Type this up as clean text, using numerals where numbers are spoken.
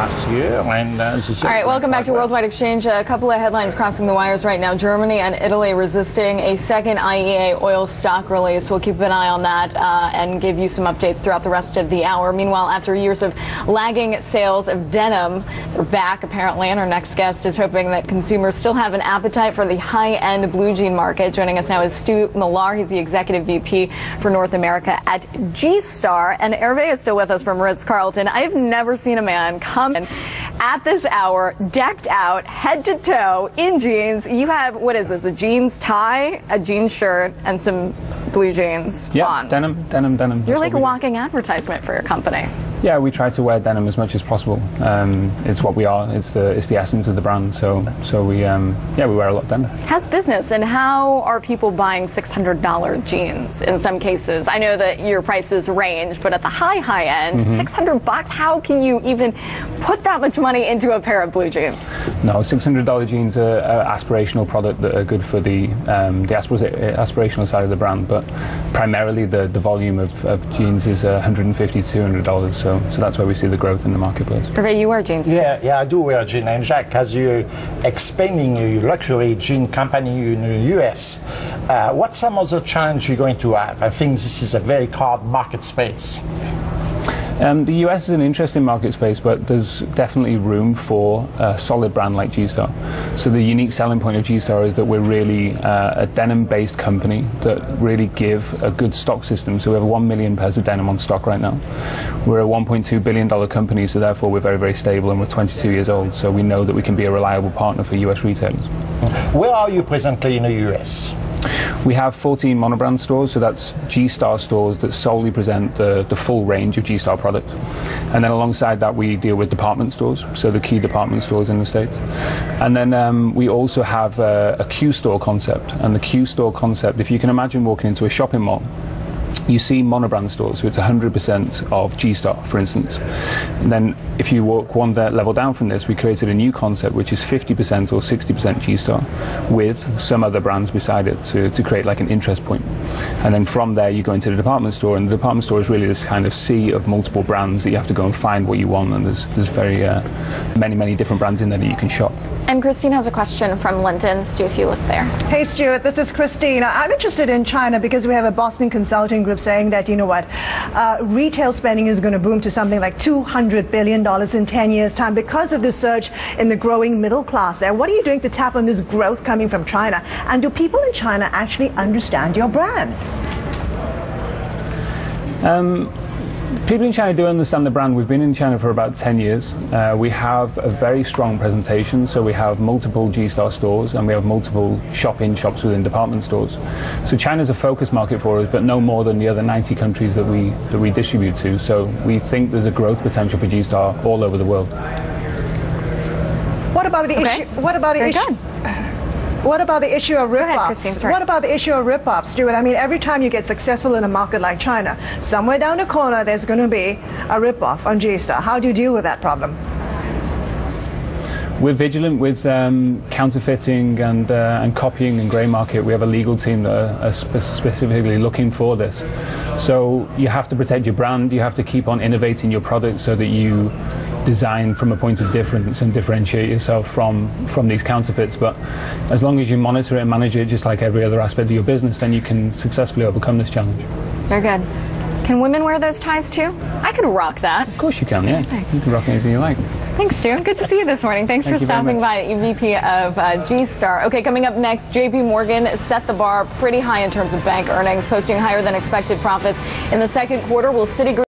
last year, and this year. All right, welcome back to Worldwide Exchange. A couple of headlines crossing the wires right now. Germany and Italy resisting a second IEA oil stock release. We'll keep an eye on that and give you some updates throughout the rest of the hour. Meanwhile, after years of lagging sales of denim, they're back apparently, and our next guest is hoping that consumers still have an appetite for the high-end blue jean market. Joining us now is Stuart Millar. He's the Executive VP for North America at G-Star, and Hervé is still with us from Ritz-Carlton. I've never seen a man come in at this hour decked out head to toe in jeans. You have, what is this, a jeans tie, a jeans shirt, and some blue jeans on. Denim. You're like a walking advertisement for your company. Yeah, we try to wear denim as much as possible. It's what we are. It's the essence of the brand. So we wear a lot of denim. How's business, and how are people buying $600 jeans in some cases? I know that your prices range, but at the high end, $600. How can you even put that much money into a pair of blue jeans? No, $600 jeans are aspirational product that are good for the aspirational side of the brand, but primarily the volume of jeans is $150 to $200. So that's where we see the growth in the marketplace. Hervé, you wear jeans? Yeah, I do wear jeans. And Jacques, as you're expanding a luxury jean company in the US, what's some other challenge you're going to have? I think this is a very hard market space. The US is an interesting market space, but there's definitely room for a solid brand like G-Star. So the unique selling point of G-Star is that we're really a denim-based company that really give a good stock system. So we have 1 million pairs of denim on stock right now. We're a $1.2 billion company, so therefore we're very, very stable, and we're 22 years old. So we know that we can be a reliable partner for US retailers. Where are you presently in the US? We have 14 monobrand stores, so that's G-Star stores that solely present the full range of G-Star product. And then alongside that, we deal with department stores, so the key department stores in the States. And then we also have a Q store concept. And the Q store concept, if you can imagine walking into a shopping mall, you see monobrand stores, so it's 100% of G-Star, for instance. And then if you walk one level down from this, we created a new concept which is 50% or 60% G-Star with some other brands beside it to create like an interest point. And then from there you go into the department store, and the department store is really this kind of sea of multiple brands that you have to go and find what you want, and there's very many different brands in there that you can shop. And Christine has a question from London. Stu, if you look there. Hey Stuart, this is Christine. I'm interested in China because we have a Boston consulting group saying that, you know what, retail spending is going to boom to something like $200 billion in 10 years' time because of the surge in the growing middle class there. What are you doing to tap on this growth coming from China? And do people in China actually understand your brand? People in China do understand the brand. We've been in China for about 10 years. We have a very strong presentation, so we have multiple G-Star stores and we have multiple shop-in-shops within department stores. So China's a focus market for us, but no more than the other 90 countries that we distribute to. So we think there's a growth potential for G-Star all over the world. What about the issue? What about the issue? What about the issue of rip-offs? What about the issue of rip-offs, Stuart? I mean, every time you get successful in a market like China, somewhere down the corner there's going to be a rip-off on G-Star. How do you deal with that problem? We're vigilant with counterfeiting and copying and grey market. We have a legal team that are specifically looking for this. So you have to protect your brand. You have to keep on innovating your product so that you design from a point of difference and differentiate yourself from these counterfeits. But as long as you monitor it and manage it just like every other aspect of your business, then you can successfully overcome this challenge. Very good. Can women wear those ties too? I could rock that. Of course you can, yeah. You can rock anything you like. Thanks, Stu. Good to see you this morning. Thanks for stopping by, EVP of G-Star. Okay, coming up next, JP Morgan set the bar pretty high in terms of bank earnings, posting higher than expected profits in the second quarter. Will Citigroup